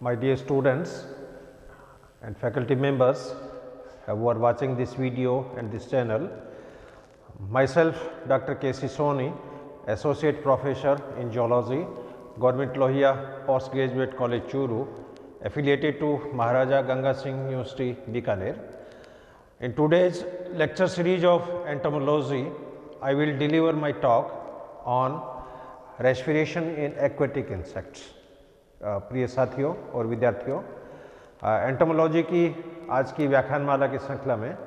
My dear students and faculty members who are watching this video and this channel, myself Dr. K.C. Soni, Associate Professor in Geology, Government Lohia Postgraduate College Churu, affiliated to Maharaja Ganga Singh University, Bikaner. In today's lecture series of entomology, I will deliver my talk on respiration in aquatic insects. प्रिय साथियों और विद्यार्थियों, entomology की आज की व्याख्यानमाला की श्रृंखला में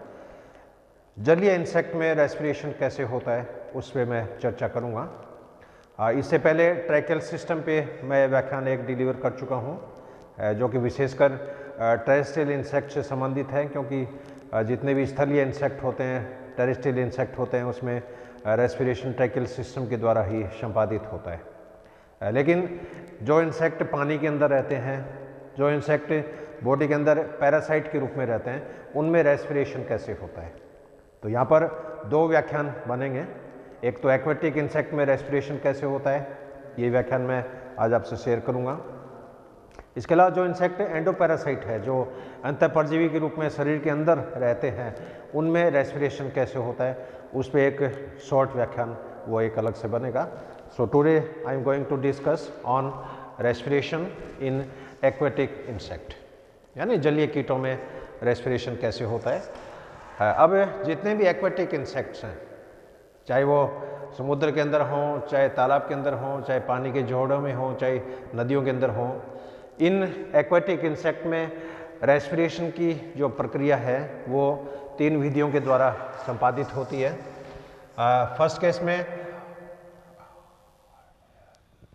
जलीय इंसेक्ट में रेस्पिरेशन कैसे होता है उस पर मैं चर्चा करूंगा। इससे पहले ट्रैकियल सिस्टम पे मैं व्याख्यान एक डिलीवर कर चुका हूं, जो कि विशेषकर टेरेस्ट्रियल इंसेक्ट से संबंधित है, क्योंकि जितने भी स्थलीय इंसेक्ट होते हैं, टेरेस्ट्रियल इंसेक्ट होते हैं, उसमें रेस्पिरेशन ट्रैकियल सिस्टम के द्वारा ही संपादित होता है। लेकिन जो इंसेक्ट पानी के अंदर रहते हैं, जो इंसेक्ट बॉडी के अंदर पैरासाइट के रूप में रहते हैं, उनमें रेस्पिरेशन कैसे होता है, तो यहाँ पर दो व्याख्यान बनेंगे। एक तो एक्वेटिक इंसेक्ट में रेस्पिरेशन कैसे होता है, ये व्याख्यान मैं आज आपसे शेयर करूँगा। इसके अलावा जो इंसेक्ट एंडोपैरासाइट है, जो अंतःपरजीवी के रूप में शरीर के अंदर रहते हैं, उनमें रेस्पिरेशन कैसे होता है, उस पर एक शॉर्ट व्याख्यान वो एक अलग से बनेगा। So today I am going to discuss on respiration in aquatic insect, यानी जलीय कीटों में रेस्पिरेशन कैसे होता है। अब जितने भी एक्वेटिक इंसेक्ट्स हैं, चाहे वो समुद्र के अंदर हों, चाहे तालाब के अंदर हों, चाहे पानी के जोड़ों में हों, चाहे नदियों के अंदर हों, इन एक्वेटिक इंसेक्ट में रेस्पिरेशन की जो प्रक्रिया है वो 3 विधियों के द्वारा संपादित होती है। फर्स्ट केस में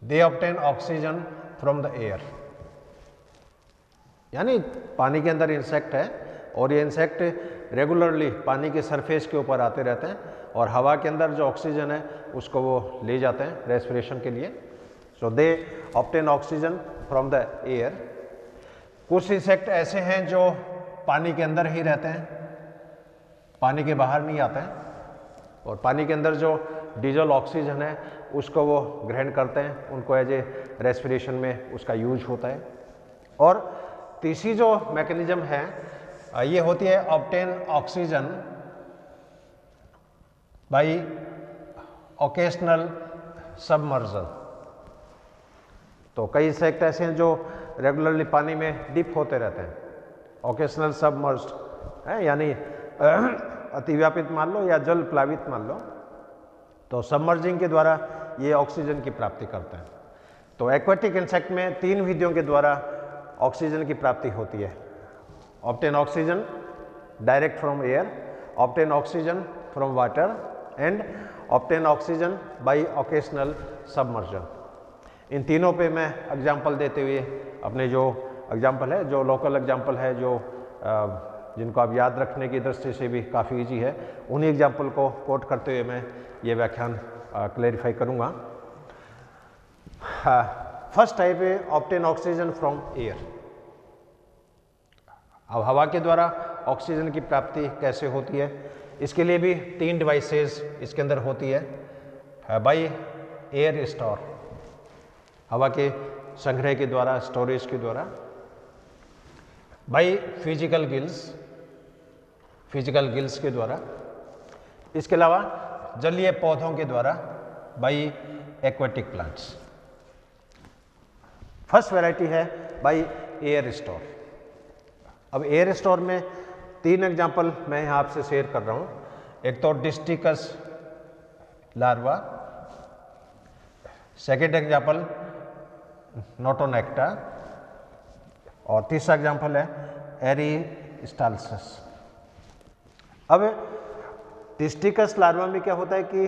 they obtain oxygen from the air, यानी पानी के अंदर इंसेक्ट है और ये इंसेक्ट रेगुलरली पानी के सरफेस के ऊपर आते रहते हैं और हवा के अंदर जो ऑक्सीजन है उसको वो ले जाते हैं रेस्पिरेशन के लिए। So they obtain oxygen from the air. कुछ इंसेक्ट ऐसे हैं जो पानी के अंदर ही रहते हैं, पानी के बाहर नहीं आते हैं, और पानी के अंदर जो डिजल ऑक्सीजन है उसको वो ग्रहण करते हैं, उनको एज ए रेस्पिरेशन में उसका यूज होता है। और तीसरी जो मैकेनिज्म है ये होती है ऑब्टेन ऑक्सीजन बाय ओकेशनल सबमर्जल। तो कई इंसेक्ट ऐसे हैं जो रेगुलरली पानी में डिप होते रहते हैं, ओकेशनल सबमर्ज्ड है, यानी अतिव्यापित मान लो या जल प्लावित मान लो, तो सबमर्जिंग के द्वारा ये ऑक्सीजन की प्राप्ति करते हैं। तो एक्वेटिक इंसेक्ट में 3 विधियों के द्वारा ऑक्सीजन की प्राप्ति होती है। Obtain oxygen direct from air, obtain oxygen from water and obtain oxygen by occasional submersion. इन तीनों पे मैं एग्जाम्पल देते हुए अपने जो एग्जाम्पल है, जो लोकल एग्जाम्पल है, जो जिनको आप याद रखने की दृष्टि से भी काफ़ी ईजी है, उन्हीं एग्जाम्पल को कोट करते हुए मैं ये व्याख्यान क्लैरिफाई करूँगा। फर्स्ट टाइप है ऑब्टेन ऑक्सीजन फ्रॉम एयर। अब हवा के द्वारा ऑक्सीजन की प्राप्ति कैसे होती है, इसके लिए भी 3 डिवाइसेस इसके अंदर होती है। बाय एयर स्टोर, हवा के संग्रह के द्वारा, स्टोरेज के द्वारा। बाय फिजिकल गिल्स के द्वारा। इसके अलावा जलीय पौधों के द्वारा by aquatic plants. First variety है बाय एयर स्टोर। अब एयर स्टोर में 3 एग्जाम्पल मैं यहाँ आपसे शेयर कर रहा हूँ। एक तो डिस्टिकस लार्वा, सेकेंड एग्जाम्पल नोटोनेक्टा, और तीसरा एग्जाम्पल है एरिस्टाल्सिस। अब डिस्टिकस लार्वा में क्या होता है कि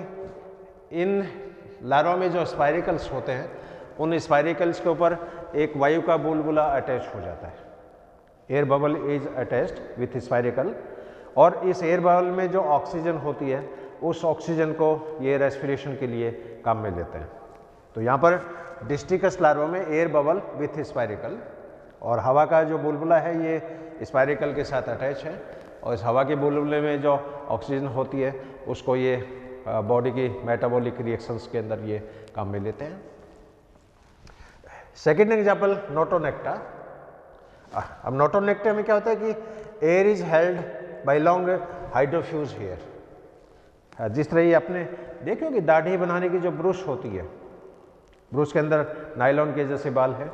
इन लार्वा में जो स्पाइरिकल्स होते हैं, उन स्पाइरिकल्स के ऊपर एक वायु का बुलबुला अटैच हो जाता है। Air bubble is attached with spiracle, और इस एयर बबल में जो ऑक्सीजन होती है उस ऑक्सीजन को ये रेस्पिरेशन के लिए काम में लेते हैं। तो यहाँ पर डिस्टिकस लार्वा में एयर बबल विथ स्पाइरिकल, और हवा का जो बुलबुला है ये स्पाइरिकल के साथ अटैच है, और इस हवा के बुलबुले में जो ऑक्सीजन होती है उसको ये बॉडी की मेटाबॉलिक रिएक्शंस के अंदर ये काम में लेते हैं। Second example Notonecta. अब नोटोनेक्टा में क्या होता है कि air is held by long hydrofuge hair. जिस तरह ये आपने देखी होगी दाढ़ी बनाने की जो ब्रश होती है, ब्रश के अंदर नायलॉन के जैसे बाल है।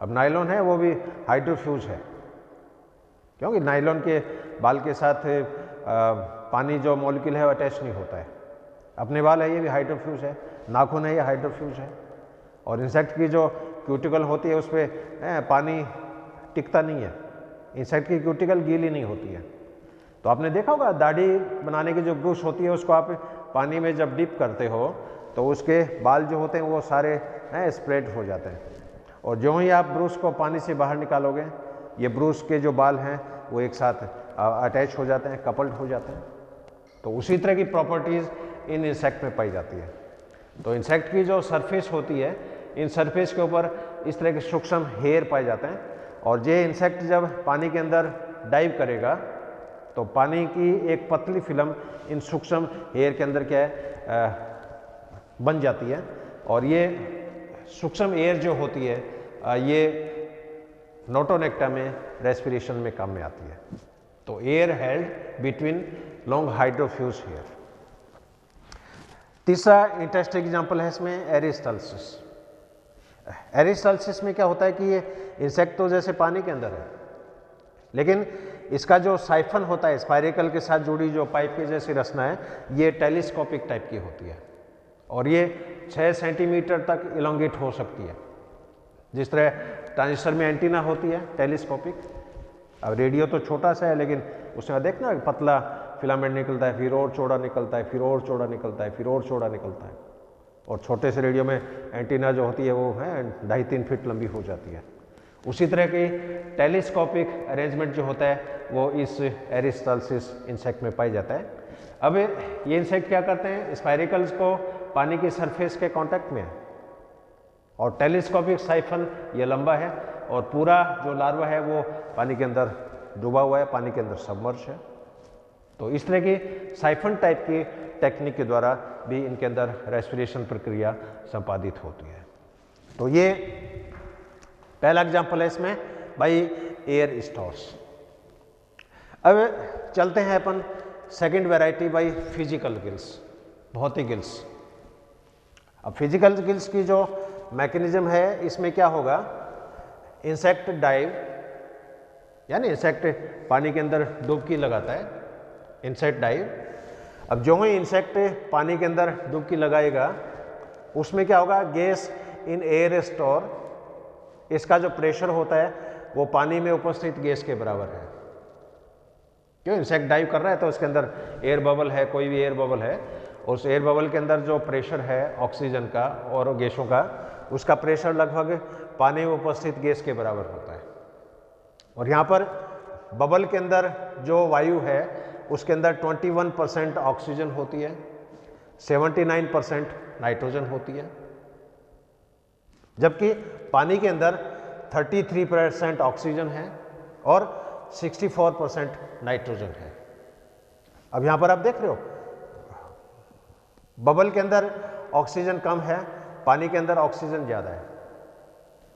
अब नायलॉन है वो भी हाइड्रोफ्यूज है, क्योंकि नायलॉन के बाल के साथ पानी जो मॉलिक्यूल है वो अटैच नहीं होता है। अपने बाल है ये भी हाइड्रोफ्यूज है, नाखून है ये हाइड्रोफ्यूज है। और इंसेक्ट की जो क्यूटिकल होती है उस पर पानी टिकता नहीं है, इंसेक्ट की क्यूटिकल गीली नहीं होती है। तो आपने देखा होगा दाढ़ी बनाने की जो ब्रश होती है उसको आप पानी में जब डिप करते हो तो उसके बाल जो होते हैं वो सारे स्प्रेड हो जाते हैं। और जो ही आप ब्रश को पानी से बाहर निकालोगे ये ब्रश के जो बाल हैं वो एक साथ अटैच हो जाते हैं, कपल्ड हो जाते हैं। तो उसी तरह की प्रॉपर्टीज़ इन इंसेक्ट में पाई जाती है। तो इंसेक्ट की जो सरफेस होती है, इन सरफेस के ऊपर इस तरह के सूक्ष्म हेयर पाए जाते हैं। और ये इंसेक्ट जब पानी के अंदर डाइव करेगा तो पानी की एक पतली फिल्म इन सूक्ष्म हेयर के अंदर क्या है बन जाती है। और ये सूक्ष्म एयर जो होती है ये नोटोनेक्टा में रेस्पिरेशन में काम में आती है। तो air held between long hydrofuge hair. तीसरा इंटरेस्टिंग एग्जांपल है इसमें एरिस्टाल्सिस। एरिस्टाल्सिस में क्या होता है कि ये इंसेक्ट तो जैसे पानी के अंदर है, लेकिन इसका जो साइफन होता है स्पाइरेकल के साथ जुड़ी जो पाइप की जैसी रचना है ये टेलीस्कोपिक टाइप की होती है और ये 6 सेंटीमीटर तक इलोंगेट हो सकती है। जिस तरह ट्रांजिस्टर में एंटीना होती है टेलीस्कोपिक। अब रेडियो तो छोटा सा है लेकिन उसमें देखना पतला फिलामेंट निकलता है, फिर और चौड़ा निकलता है, फिर और चौड़ा निकलता है, फिर और चौड़ा निकलता है। और छोटे से रेडियो में एंटीना जो होती है वो है 2.5-3 फीट लंबी हो जाती है। उसी तरह की टेलीस्कोपिक अरेंजमेंट जो होता है वो इस एरिस्टाल्सिस इंसेक्ट में पाई जाता है। अब ये इंसेक्ट क्या करते हैं, स्पाइरिकल्स को पानी की सरफेस के कांटेक्ट में है और टेलीस्कोपिक साइफन ये लंबा है और पूरा जो लार्वा है वो पानी के अंदर डूबा हुआ है, पानी के अंदर सबमर्ज है। तो इस तरह की साइफन टाइप की टेक्निक के द्वारा भी इनके अंदर रेस्पिरेशन प्रक्रिया संपादित होती है। तो ये पहला एग्जाम्पल है इसमें बाई एयर स्टोर्स। अब चलते हैं अपन second variety by physical gills, भौतिक गिल्स। अब फिजिकल गिल्स की जो मैकेनिज्म है इसमें क्या होगा, इंसेक्ट डाइव यानी इंसेक्ट पानी के अंदर डुबकी लगाता है, इंसेक्ट डाइव। अब जो ही इंसेक्ट पानी के अंदर डुबकी लगाएगा उसमें क्या होगा, गैस इन एयर स्टोर, इसका जो प्रेशर होता है वो पानी में उपस्थित गैस के बराबर है। क्यों, इंसेक्ट डाइव कर रहा है तो उसके अंदर एयर बबल है, कोई भी एयर बबल है, उस एयर बबल के अंदर जो प्रेशर है ऑक्सीजन का और गैसों का, उसका प्रेशर लगभग पानी में उपस्थित गैस के बराबर होता है। और यहाँ पर बबल के अंदर जो वायु है उसके अंदर 21% ऑक्सीजन होती है, 79% नाइट्रोजन होती है, जबकि पानी के अंदर 33% ऑक्सीजन है और 64% नाइट्रोजन है। अब यहाँ पर आप देख रहे हो बबल के अंदर ऑक्सीजन कम है, पानी के अंदर ऑक्सीजन ज़्यादा है,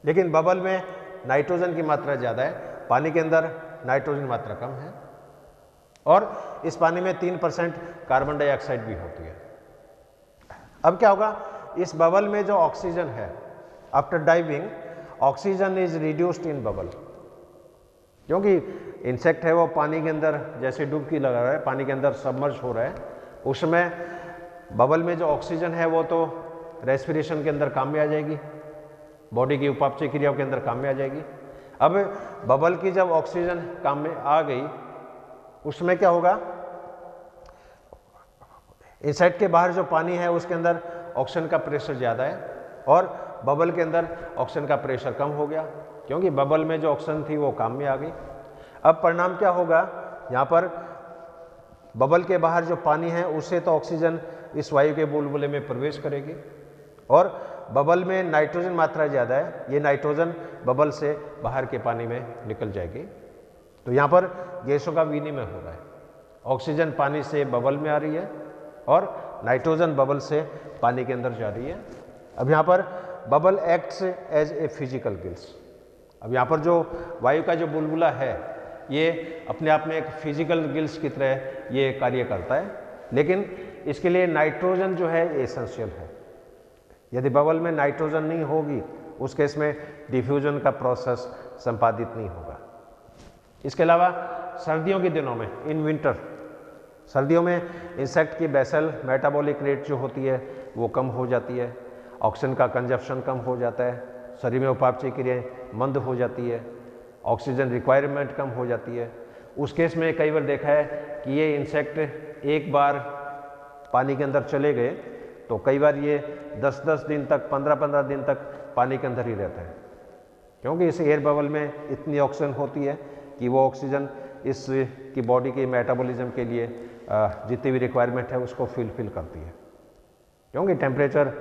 लेकिन बबल में नाइट्रोजन की मात्रा ज़्यादा है, पानी के अंदर नाइट्रोजन मात्रा कम है। और इस पानी में 3% कार्बन डाइऑक्साइड भी होती है। अब क्या होगा, इस बबल में जो ऑक्सीजन है after diving, oxygen is reduced in bubble, क्योंकि इंसेक्ट है वो पानी के अंदर जैसे डुबकी लगा रहा है, पानी के अंदर सबमर्ज हो रहा है, उसमें बबल में जो ऑक्सीजन है वो तो रेस्पिरेशन के अंदर काम में आ जाएगी, बॉडी की उपापचय क्रियाओं के अंदर काम में आ जाएगी। अब बबल की जब ऑक्सीजन काम में आ गई उसमें क्या होगा, इंसेक्ट के बाहर जो पानी है उसके अंदर ऑक्सीजन का प्रेशर ज़्यादा है और बबल के अंदर ऑक्सीजन का प्रेशर कम हो गया, क्योंकि बबल में जो ऑक्सीजन थी वो काम में आ गई। अब परिणाम क्या होगा, यहाँ पर बबल के बाहर जो पानी है उससे तो ऑक्सीजन इस वायु के बुलबुले में प्रवेश करेगी और बबल में नाइट्रोजन मात्रा ज़्यादा है, ये नाइट्रोजन बबल से बाहर के पानी में निकल जाएगी। तो यहाँ पर गैसों का विनिमय हो रहा है, ऑक्सीजन पानी से बबल में आ रही है और नाइट्रोजन बबल से पानी के अंदर जा रही है। अब यहाँ पर bubble acts as a physical gills. अब यहाँ पर जो वायु का जो बुलबुला है ये अपने आप में एक फिजिकल गिल्स की तरह ये कार्य करता है, लेकिन इसके लिए नाइट्रोजन जो है एसेंशियल है। यदि बबल में नाइट्रोजन नहीं होगी उस केस में डिफ्यूजन का प्रोसेस संपादित नहीं होगा। इसके अलावा सर्दियों के दिनों में, इन विंटर, सर्दियों में इंसेक्ट की बेसल मेटाबॉलिक रेट जो होती है वो कम हो जाती है, ऑक्सीजन का कंजप्शन कम हो जाता है, शरीर में उपापचय क्रियाएं मंद हो जाती है, ऑक्सीजन रिक्वायरमेंट कम हो जाती है। उस केस में कई बार देखा है कि ये इंसेक्ट एक बार पानी के अंदर चले गए तो कई बार ये 10-10 दिन तक, 15-15 दिन तक पानी के अंदर ही रहता है, क्योंकि इस एयर बबल में इतनी ऑक्सीजन होती है कि वो ऑक्सीजन इस की बॉडी के मेटाबॉलिज्म के लिए जितनी भी रिक्वायरमेंट है उसको फिल करती है। क्योंकि टेम्परेचर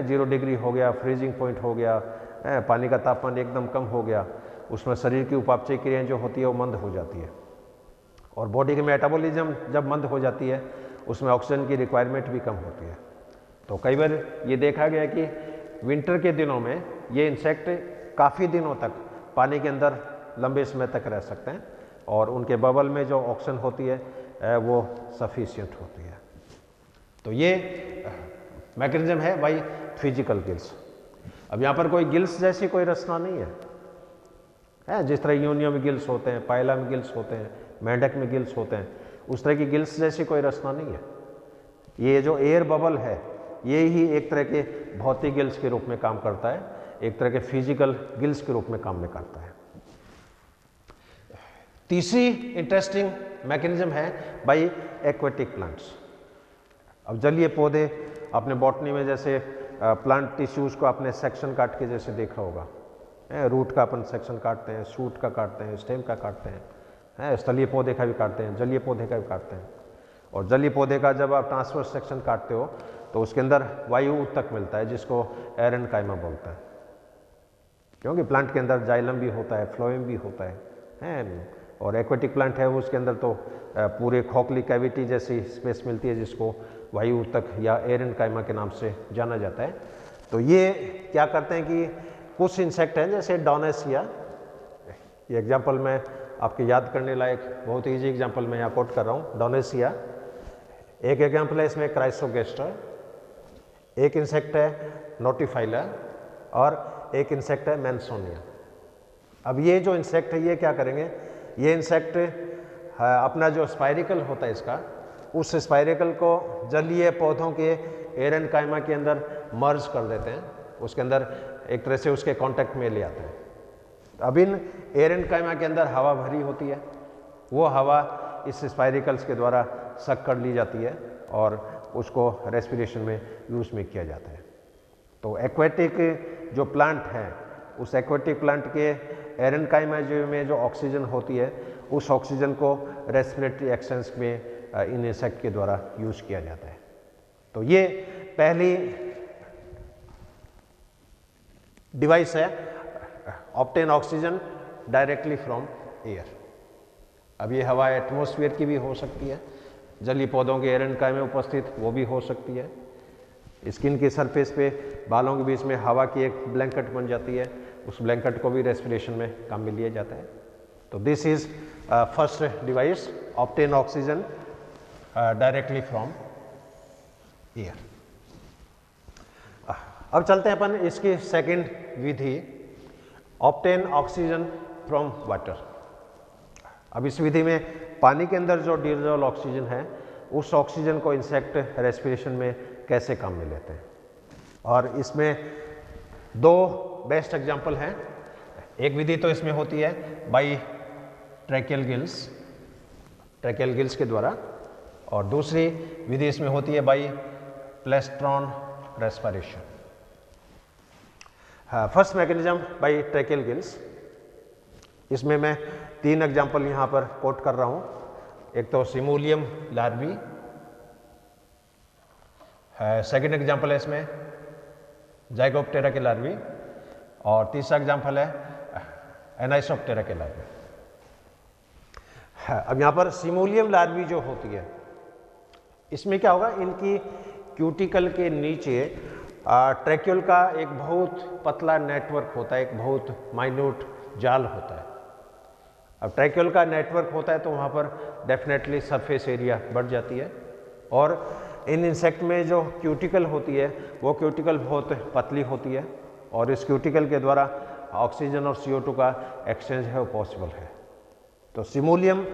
0 डिग्री हो गया, फ्रीजिंग पॉइंट हो गया, पानी का तापमान एकदम कम हो गया, उसमें शरीर की उपापचय क्रियाएं जो होती है वो मंद हो जाती है, और बॉडी की मेटाबॉलिज्म जब मंद हो जाती है उसमें ऑक्सीजन की रिक्वायरमेंट भी कम होती है। तो कई बार ये देखा गया कि विंटर के दिनों में ये इंसेक्ट काफ़ी दिनों तक पानी के अंदर लंबे समय तक रह सकते हैं और उनके बबल में जो ऑक्सीजन होती है वो सफिशिएंट होती है। तो ये मैकेनिज्म है बाई फिजिकल गिल्स। अब यहाँ पर कोई गिल्स जैसी कोई रचना नहीं है, जिस तरह यूनिया में गिल्स होते हैं, पायला में गिल्स होते हैं, मेंढक में गिल्स होते हैं, उस तरह की गिल्स जैसी कोई रचना नहीं है। ये जो एयर बबल है ये ही एक तरह के भौतिक गिल्स के रूप में काम करता है, एक तरह के फिजिकल गिल्स के रूप में काम में करता है। तीसरी इंटरेस्टिंग मैकेनिज्म है बाई एक्वेटिक प्लांट्स। अब जलीय पौधे आपने बॉटनी में जैसे प्लांट टिश्यूज को आपने सेक्शन काट के जैसे देखा होगा, रूट का अपन सेक्शन काटते हैं, शूट का काटते हैं, स्टेम का काटते हैं, स्थलीय पौधे का भी काटते हैं, जलीय पौधे का भी काटते हैं। और जलीय पौधे का जब आप ट्रांसवर्स सेक्शन काटते हो तो उसके अंदर वायु ऊतक मिलता है जिसको एरेनकाइमा बोलता है, क्योंकि प्लांट के अंदर जाइलम भी होता है, फ्लोएम भी होता है। और एक्वेटिक प्लांट है उसके अंदर तो पूरे खोखली कैविटी जैसी स्पेस मिलती है जिसको वायु ऊतक या एरेनकाइमा के नाम से जाना जाता है। तो ये क्या करते हैं कि कुछ इंसेक्ट हैं जैसे डोनेसिया, ये एग्जाम्पल मैं आपके याद करने लायक बहुत ईजी एग्जाम्पल मैं यहाँ कोट कर रहा हूँ, डोनेसिया। एक एग्जाम्पल है इसमें क्राइसोगेस्टर, एक इंसेक्ट है नोटिफाइला और एक इंसेक्ट है मैंसोनिया। अब ये जो इंसेक्ट है ये क्या करेंगे, ये इंसेक्ट अपना जो स्पाइरिकल होता है इसका, उस स्पाइरिकल को जलीय पौधों के एरेनकाइमा के अंदर मर्ज कर देते हैं, उसके अंदर एक तरह से उसके कांटेक्ट में ले आते हैं। अब इन एरेनकाइमा के अंदर हवा भरी होती है, वो हवा इस स्पाइरिकल्स के द्वारा सक कर ली जाती है और उसको रेस्पिरेशन में यूज में किया जाता है। तो एक्वेटिक जो प्लांट है उस एक्वेटिक प्लांट के एरेनकाइमा में जो ऑक्सीजन होती है उस ऑक्सीजन को रेस्पिरेटरी एक्सचेंज में इन इंसेक्ट के द्वारा यूज किया जाता है। तो ये पहली डिवाइस है, obtain oxygen directly from air. अब ये हवा एटमॉस्फेयर की भी हो सकती है, जलीय पौधों के एरेनकाइमा में उपस्थित वो भी हो सकती है, स्किन के सरफेस पे बालों के बीच में हवा की एक ब्लैंकेट बन जाती है, उस ब्लैंकेट को भी रेस्पिरेशन में काम में लिया जाता है। तो this is first device, obtain oxygen directly from air. अब चलते हैं अपन इसकी second Vidhi, obtain oxygen from water. अब इस विधि में पानी के अंदर जो डिसॉल्व ऑक्सीजन है उस ऑक्सीजन को इंसेक्ट रेस्पिरेशन में कैसे काम में लेते हैं, और इसमें दो बेस्ट एग्जाम्पल हैं। एक विधि तो इसमें होती है बाई ट्रैकियल गिल्स के द्वारा, और दूसरी विधि इसमें होती है by plastron respiration. First mechanism by tracheal gills, इसमें मैं 3 एग्जाम्पल यहाँ पर कोट कर रहा हूँ। एक तो सिमोलियम लार्वी, सेकेंड एग्जाम्पल है इसमें जाइगोप्टेरा के लार्वी, और तीसरा एग्जाम्पल है एनाइसोप्टेरा के लार्वी। अब यहाँ पर सिमोलियम लार्वी जो होती है इसमें क्या होगा, इनकी क्यूटिकल के नीचे ट्रैक्यूल का एक बहुत पतला नेटवर्क होता है, एक बहुत माइन्यूट जाल होता है। अब ट्रैक्यूल का नेटवर्क होता है तो वहाँ पर डेफिनेटली सरफेस एरिया बढ़ जाती है। और इन इंसेक्ट में जो क्यूटिकल होती है वो क्यूटिकल बहुत पतली होती है और इस क्यूटिकल के द्वारा ऑक्सीजन और CO2 का एक्सचेंज है वो पॉसिबल है। तो सिमुलियम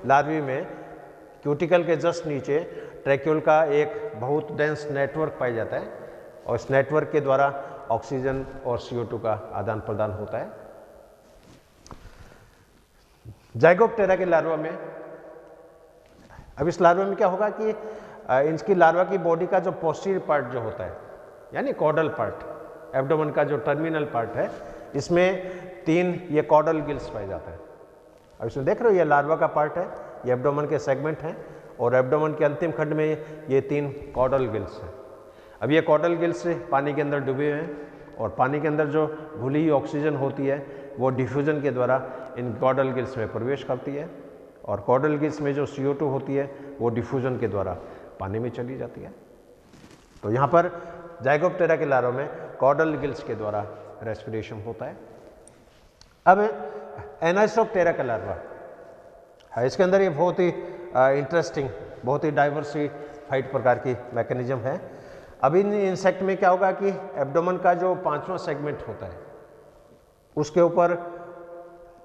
लार्वी में क्यूटिकल के जस्ट नीचे ट्रैक्यूल का एक बहुत डेंस नेटवर्क पाया जाता है और इस नेटवर्क के द्वारा ऑक्सीजन और CO2 का आदान प्रदान होता है। जाइगोप्टेरा के लार्वा में, अब इस लार्वा में क्या होगा कि इनकी लार्वा की बॉडी का जो पोस्टीरियर पार्ट जो होता है यानी कॉडल पार्ट, एब्डोमेन का जो टर्मिनल पार्ट है, इसमें 3 ये कॉडल गिल्स पाए जाते हैं। अब इसमें देख रहे हो ये लार्वा का पार्ट है, ये एब्डोमेन के सेगमेंट हैं और एब्डोमेन के अंतिम खंड में ये 3 कॉडल गिल्स हैं। अब ये कॉडल गिल्स पानी के अंदर डूबे हुए हैं और पानी के अंदर जो घुली हुई ऑक्सीजन होती है वो डिफ्यूजन के द्वारा इन कॉडल गिल्स में प्रवेश करती है और कॉडल गिल्स में जो CO2 होती है वो डिफ्यूजन के द्वारा पानी में चली जाती है। तो यहाँ पर जाइगोप्टेरा के लार्वा में कॉडल गिल्स के द्वारा रेस्पिरेशन होता है। अब एनाइसोप्टेरा का लार्वा है, इसके अंदर ये बहुत ही इंटरेस्टिंग, बहुत ही डाइवर्सिफाइड प्रकार की मैकेनिज्म है। अब इन इंसेक्ट में क्या होगा कि एब्डोमेन का जो 5वां सेगमेंट होता है उसके ऊपर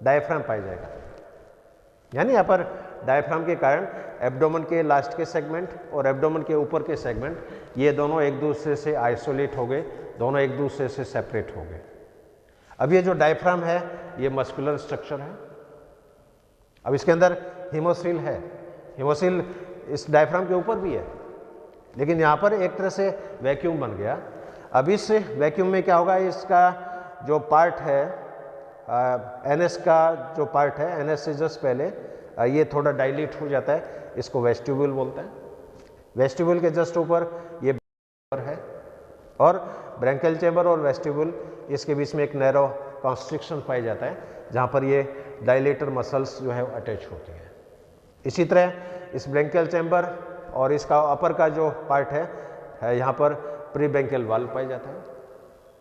डायफ्राम पाया जाएगा, यानी यहाँ पर डायफ्राम के कारण एब्डोमेन के लास्ट के सेगमेंट और एब्डोमेन के ऊपर के सेगमेंट ये दोनों एक दूसरे से आइसोलेट हो गए, दोनों एक दूसरे से सेपरेट हो गए। अब ये जो डायफ्राम है ये मस्कुलर स्ट्रक्चर है। अब इसके अंदर हीमोसिल है, हीमोसिल इस डायफ्राम के ऊपर भी है, लेकिन यहाँ पर एक तरह से वैक्यूम बन गया। अब इस वैक्यूम में क्या होगा, इसका जो पार्ट है NS का जो पार्ट है, NS से जस्ट पहले ये थोड़ा डाइलेट हो जाता है, इसको वेस्टिब्यूल बोलते हैं। वेस्टिब्यूल के जस्ट ऊपर ये है और ब्रैंकियल चैम्बर और वेस्टिब्यूल इसके बीच में एक नैरो कॉन्स्ट्रिक्शन पाया जाता है जहाँ पर ये डायलेटर मसल्स जो है अटैच होती हैं। इसी तरह इस ब्रैंकियल चैम्बर और इसका अपर का जो पार्ट है यहाँ पर प्री ब्रैंकियल वाल्व पाया जाता है।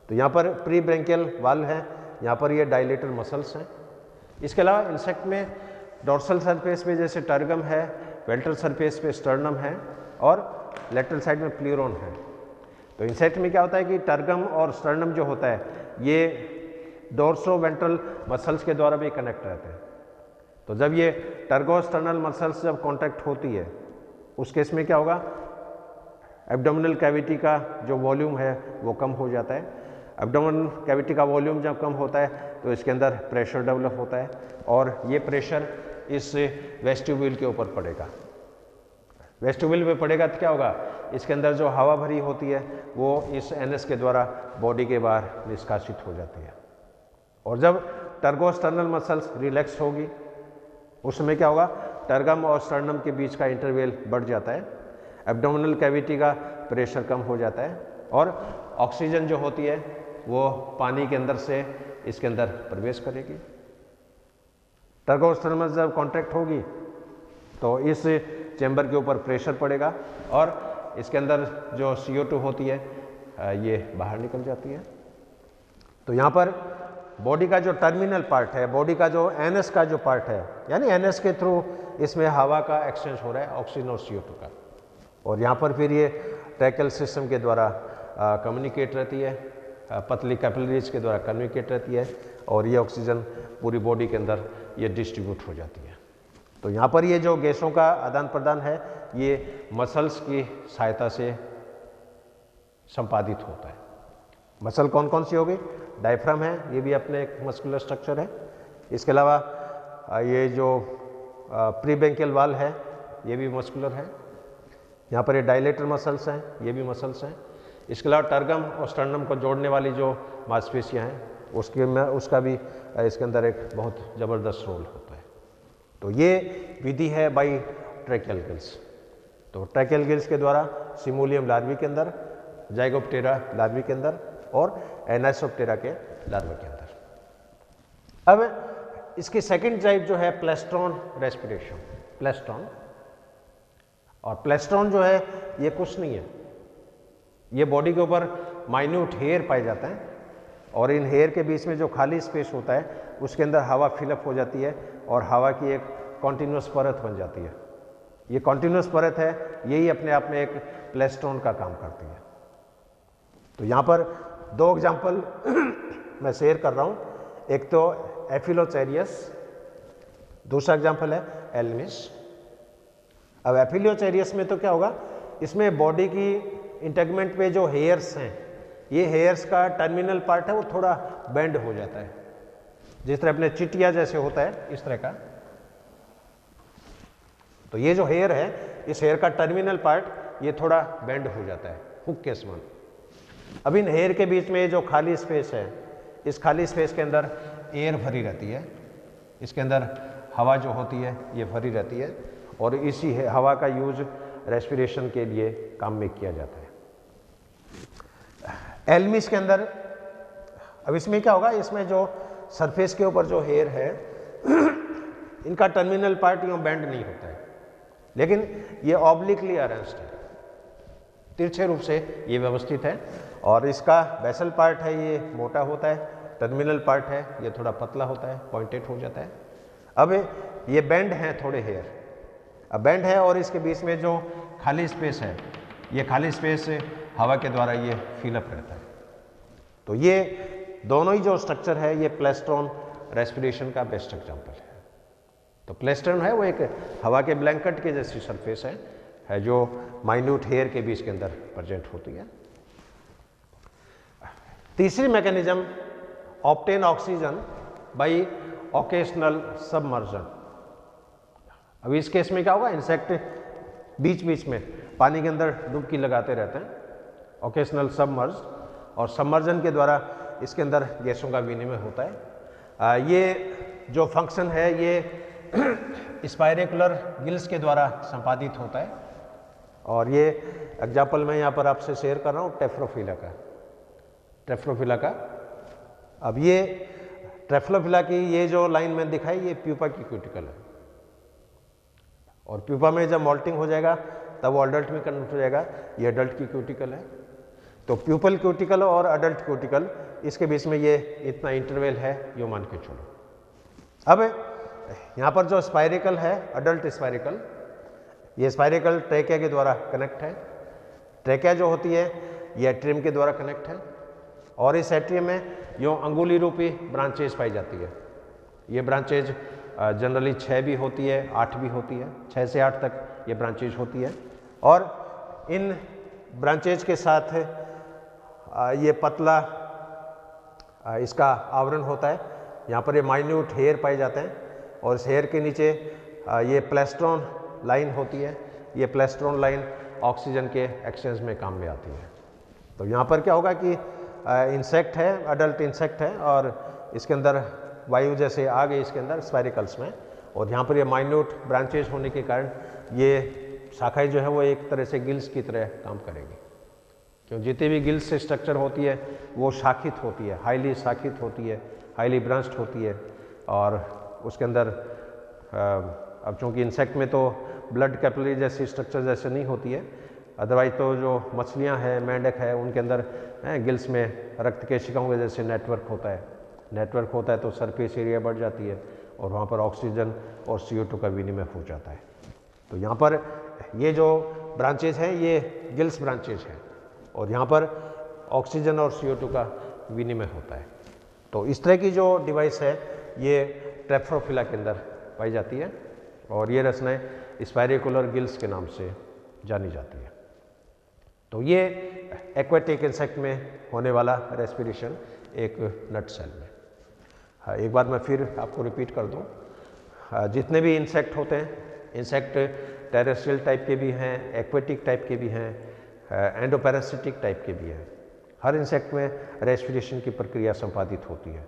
तो यहाँ पर प्री ब्रैंकियल वाल्व है, यहाँ पर ये डायलेटर मसल्स हैं। इसके अलावा इंसेक्ट में डोर्सल सरफेस पे जैसे टर्गम है, वेंट्रल सरफेस पे स्टर्नम है और लेटरल साइड में प्लीरोन है। तो इंसेक्ट में क्या होता है कि टर्गम और स्टर्नम जो होता है ये डोर्सो वेंट्रल मसल्स के द्वारा भी कनेक्ट रहते हैं। तो जब ये टर्गोस्टर्नल मसल्स जब कॉन्टैक्ट होती है उस केस में क्या होगा, एब्डोमिनल कैविटी का जो वॉल्यूम है वो कम हो जाता है। एब्डोमिनल कैविटी का वॉल्यूम जब कम होता है तो इसके अंदर प्रेशर डेवलप होता है और ये प्रेशर इस वेस्टिब्यूल के ऊपर पड़ेगा। वेस्टिब्यूल पे पड़ेगा तो क्या होगा, इसके अंदर जो हवा भरी होती है वो इस NS के द्वारा बॉडी के बाहर निष्कासित हो जाती है। और जब टर्गोस्टर्नल मसल्स रिलैक्स होगी उस समय क्या होगा, टर्गम और स्टर्नम के बीच का इंटरवल बढ़ जाता है, एब्डोमिनल कैविटी का प्रेशर कम हो जाता है और ऑक्सीजन जो होती है वो पानी के अंदर से इसके अंदर प्रवेश करेगी। टर्गोस्टर्नल जब कॉन्ट्रैक्ट होगी तो इस चैम्बर के ऊपर प्रेशर पड़ेगा और इसके अंदर जो CO2 होती है ये बाहर निकल जाती है। तो यहाँ पर बॉडी का जो टर्मिनल पार्ट है, बॉडी का जो NS का जो पार्ट है, यानी NS के थ्रू इसमें हवा का एक्सचेंज हो रहा है, ऑक्सीजन और CO2 का, और यहाँ पर फिर ये ट्रैकियल सिस्टम के द्वारा कम्युनिकेट रहती है, पतली कैपिलरीज के द्वारा कम्युनिकेट रहती है और ये ऑक्सीजन पूरी बॉडी के अंदर ये डिस्ट्रीब्यूट हो जाती है। तो यहाँ पर ये जो गैसों का आदान प्रदान है ये मसल्स की सहायता से संपादित होता है। मसल कौन कौन सी होगी, डायफ्राम है, ये भी अपने एक मस्कुलर स्ट्रक्चर है। इसके अलावा ये जो प्री ब्रैंकियल वाल्व है ये भी मस्कुलर है। यहाँ पर ये डायलेटर मसल्स हैं, ये भी मसल्स हैं। इसके अलावा टर्गम और स्टर्नम को जोड़ने वाली जो मांसपेशियाँ हैं उसका भी इसके अंदर एक बहुत ज़बरदस्त रोल होता है। तो ये विधि है बाई ट्रैकियल गिल्स। तो ट्रैकियल गिल्स के द्वारा सिमुलियम लार्वी के अंदर, जाइगोप्टेरा लार्वी के अंदर और एनाइसोप्टेरा के लार्वा के अंदर। अब इसकी सेकंड टाइप जो है प्लेस्ट्रॉन रेस्पिरेशन, प्लेस्ट्रॉन। और प्लेस्ट्रॉन जो है ये कुछ नहीं है, ये बॉडी के ऊपर माइन्यूट हेयर पाए जाते हैं और इन हेयर के बीच में जो खाली स्पेस होता है उसके अंदर हवा फिलअप हो जाती है और हवा की एक कॉन्टिन्यूस परत बन जाती है। ये कॉन्टिन्यूस परत है, यही अपने आप में एक प्लेस्टोन का काम करती है। तो यहाँ पर दो एग्जाम्पल मैं शेयर कर रहा हूँ, एक तो एफिलोचेरियस, दूसरा एग्जाम्पल है एल्मिस। अब एफिलोचेरियस में तो क्या होगा, इसमें बॉडी की इंटेगमेंट पे जो हेयर्स हैं, ये हेयर्स का टर्मिनल पार्ट है वो थोड़ा बेंड हो जाता है, जिस तरह अपने चिटिया जैसे होता है इस तरह का। तो ये जो हेयर है, इस हेयर का टर्मिनल पार्ट ये थोड़ा बेंड हो जाता है हुक के समान। अब इन हेयर के बीच में जो खाली स्पेस है, इस खाली स्पेस के अंदर एयर भरी रहती है, इसके अंदर हवा जो होती है ये भरी रहती है और इसी हवा का यूज रेस्पिरेशन के लिए काम में किया जाता है। एल्मिस के अंदर अब इसमें क्या होगा, इसमें जो सरफेस के ऊपर जो हेयर है इनका टर्मिनल पार्ट यूँ बेंड नहीं होता है, लेकिन ये ऑब्लिकली अरेंज्ड है, तिरछे रूप से ये व्यवस्थित है। और इसका बेसल पार्ट है ये मोटा होता है, टर्मिनल पार्ट है ये थोड़ा पतला होता है, पॉइंटेड हो जाता है। अब ये बेंड है थोड़े हेयर, अब बेंड है और इसके बीच में जो खाली स्पेस है, ये खाली स्पेस हवा के द्वारा ये फिलअप रहता है। तो ये दोनों ही जो स्ट्रक्चर है ये प्लेस्टोन रेस्पिरेशन का बेस्ट एग्जाम्पल है। तो प्लेस्टोन है वो एक हवा के ब्लैंकेट के जैसी सरफेस है जो माइन्यूट हेयर के बीच के अंदर प्रेजेंट होती है। तीसरी mechanism, obtain oxygen by occasional submersion. अब इस केस में क्या होगा, इंसेक्ट बीच बीच में पानी के अंदर डुबकी लगाते रहते हैं, ओकेशनल सबमर्ज, और सबमर्जन के द्वारा इसके अंदर गैसों का विनिमय होता है। ये जो फंक्शन है ये स्पायरेकुलर गिल्स के द्वारा संपादित होता है और ये एग्जाम्पल मैं यहाँ पर आपसे शेयर कर रहा हूँ टेफ्लोफिला का। अब ये टेफ्लोफिला की ये जो लाइन मैंने दिखाई ये प्यूपा की क्यूटिकल है और प्यूपा में जब मॉल्टिंग हो जाएगा तब वो अडल्ट में कन्वर्ट हो जाएगा, ये अडल्ट की क्यूटिकल है। तो प्यूपल क्यूटिकल और अडल्ट क्यूटिकल इसके बीच में ये इतना इंटरवल है, यो मान के चलो। अब यहाँ पर जो स्पायरिकल है, अडल्ट स्पायरिकल, ये स्पायरिकल ट्रेकिया के द्वारा कनेक्ट है। ट्रेकिया जो होती है ये एट्रियम के द्वारा कनेक्ट है और इस एट्रियम में यो अंगुली रूपी ब्रांचेज पाई जाती है। ये ब्रांचेज जनरली 6 भी होती है, 8 भी होती है, 6 से 8 तक ये ब्रांचेज होती है और इन ब्रांचेज के साथ ये पतला इसका आवरण होता है। यहाँ पर ये माइन्यूट हेयर पाए जाते हैं और इस हेयर के नीचे ये प्लेस्ट्रॉन लाइन होती है। ये प्लेस्ट्रॉन लाइन ऑक्सीजन के एक्सचेंज में काम में आती है। तो यहाँ पर क्या होगा कि इंसेक्ट है, अडल्ट इंसेक्ट है और इसके अंदर वायु जैसे आ गई इसके अंदर स्पायरिकल्स में, और यहाँ पर ये माइन्यूट ब्रांचेज होने के कारण ये शाखाएं जो है वो एक तरह से गिल्स की तरह काम करेगी, क्यों जितनी भी गिल्स से स्ट्रक्चर होती है वो शाखित होती है, हाईली शाखित होती है, हाईली ब्रांच्ड होती है। और उसके अंदर अब चूँकि इंसेक्ट में तो ब्लड कैपिलरी जैसी स्ट्रक्चर जैसे नहीं होती है, अदरवाइज तो जो मछलियाँ हैं, मेंढक है, उनके अंदर गिल्स में रक्त केशिकाओं के जैसे नेटवर्क होता है तो सरफेस एरिया बढ़ जाती है और वहाँ पर ऑक्सीजन और CO2 का विनिमय हो जाता है। तो यहाँ पर ये जो ब्रांचेज हैं ये गिल्स ब्रांचेज हैं और यहाँ पर ऑक्सीजन और CO2 का विनिमय होता है। तो इस तरह की जो डिवाइस है ये टेफ्लोफिला के अंदर पाई जाती है और ये रचनाएं स्पायरिकुलर गिल्स के नाम से जानी जाती है। तो ये एक्वेटिक इंसेक्ट में होने वाला रेस्पिरेशन एक नट सेल में। हाँ, एक बार मैं फिर आपको रिपीट कर दूं, जितने भी इंसेक्ट होते हैं, इंसेक्ट टेरेस्ट्रियल टाइप के भी हैं, एक्वेटिक टाइप के भी हैं, एंडोपैरासिटिक टाइप के भी हैं। हर इंसेक्ट में रेस्पिरेशन की प्रक्रिया संपादित होती है।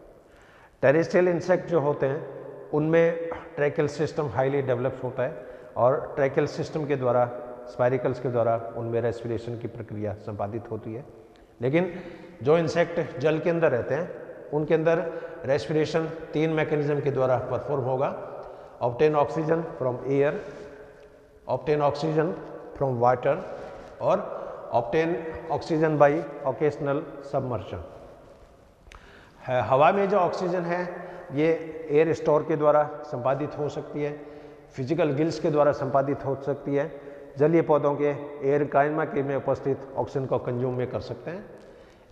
टेरेस्ट्रियल इंसेक्ट जो होते हैं उनमें ट्रैकियल सिस्टम हाईली डेवलप होता है और ट्रैकियल सिस्टम के द्वारा, स्पायरिकल्स के द्वारा उनमें रेस्पिरेशन की प्रक्रिया संपादित होती है। लेकिन जो इंसेक्ट जल के अंदर रहते हैं उनके अंदर रेस्पिरेशन 3 मैकेनिज्म के द्वारा परफॉर्म होगा। Obtain oxygen from air, obtain oxygen from water और ऑब्टेन ऑक्सीजन बाय ओकेशनल सबमर्शन। हवा में जो ऑक्सीजन है ये एयर स्टोर के द्वारा संपादित हो सकती है, फिजिकल गिल्स के द्वारा संपादित हो सकती है, जलीय पौधों के एयर कायमा के में उपस्थित ऑक्सीजन को कंज्यूम में कर सकते हैं।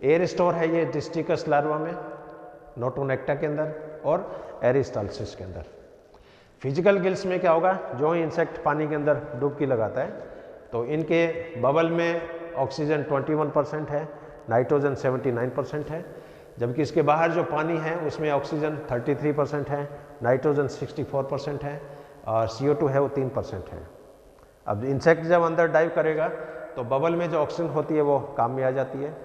एयर स्टोर है ये डिस्टिकस लार्वा में, नोटोनेक्टा के अंदर और एरिस्टाल्सिस के अंदर। फिजिकल गिल्स में क्या होगा, जो इंसेक्ट पानी के अंदर डुबकी लगाता है तो इनके बबल में ऑक्सीजन 21% है, नाइट्रोजन 79% है, जबकि इसके बाहर जो पानी है उसमें ऑक्सीजन 33% है, नाइट्रोजन 64% है और CO2 है वो 3% है। अब इंसेक्ट जब अंदर डाइव करेगा तो बबल में जो ऑक्सीजन होती है वो काम में आ जाती है।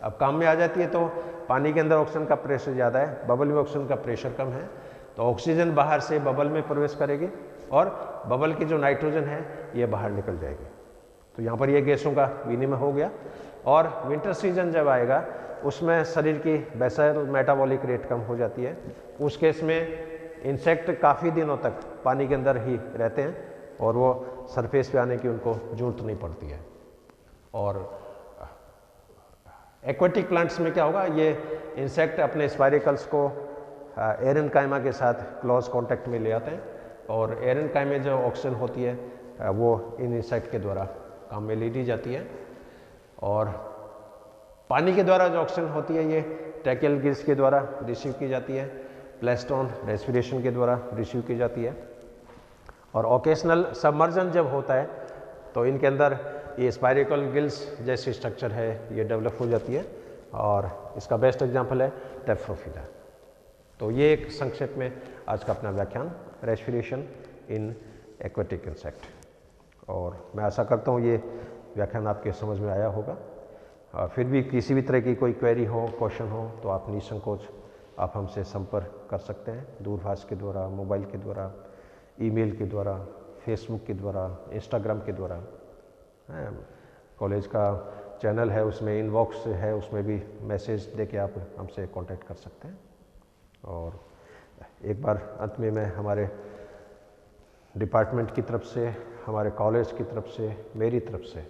अब काम में आ जाती है तो पानी के अंदर ऑक्सीजन का प्रेशर ज़्यादा है, बबल में ऑक्सीजन का प्रेशर कम है, तो ऑक्सीजन बाहर से बबल में प्रवेश करेगी और बबल की जो नाइट्रोजन है ये बाहर निकल जाएगी। तो यहाँ पर ये गैसों का विनिमय हो गया। और विंटर सीजन जब आएगा उसमें शरीर की बेसल मेटाबॉलिक रेट कम हो जाती है। उस केस में इंसेक्ट काफ़ी दिनों तक पानी के अंदर ही रहते हैं और वो सरफेस पे आने की उनको जरूरत नहीं पड़ती है। और एक्वेटिक प्लांट्स में क्या होगा, ये इंसेक्ट अपने स्पाइरिकल्स को एरेनकाइमा के साथ क्लोज कांटेक्ट में ले आते हैं और एरेनकाइमा में जो ऑक्सीजन होती है वो इन इंसेक्ट के द्वारा काम में ले ली जाती है। और पानी के द्वारा जो ऑक्सीजन होती है ये ट्रैकियल गिल्स के द्वारा रिसीव की जाती है, प्लेस्टोन रेस्पिरेशन के द्वारा रिसीव की जाती है। और ओकेशनल सबमर्जन जब होता है तो इनके अंदर ये स्पाइरिकल गिल्स जैसी स्ट्रक्चर है ये डेवलप हो जाती है और इसका बेस्ट एग्जांपल है टेफ्रोफिला। तो ये एक संक्षेप में आज का अपना व्याख्यान रेस्पिरेशन इन एक्वेटिक इंसेक्ट। और मैं आशा करता हूँ ये व्याख्यान आपके समझ में आया होगा। फिर भी किसी भी तरह की कोई क्वेरी हो, क्वेश्चन हो तो आप निसंकोच आप हमसे संपर्क कर सकते हैं, दूरभाष के द्वारा, मोबाइल के द्वारा, ईमेल के द्वारा, फेसबुक के द्वारा, इंस्टाग्राम के द्वारा। कॉलेज का चैनल है उसमें इनबॉक्स है, उसमें भी मैसेज देके आप हमसे कांटेक्ट कर सकते हैं। और एक बार अंत में मैं हमारे डिपार्टमेंट की तरफ से, हमारे कॉलेज की तरफ से, मेरी तरफ से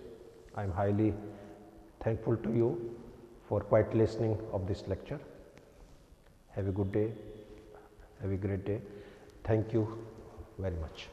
I am highly thankful to you for quiet listening of this lecture. Have a good day, have a great day. Thank you very much.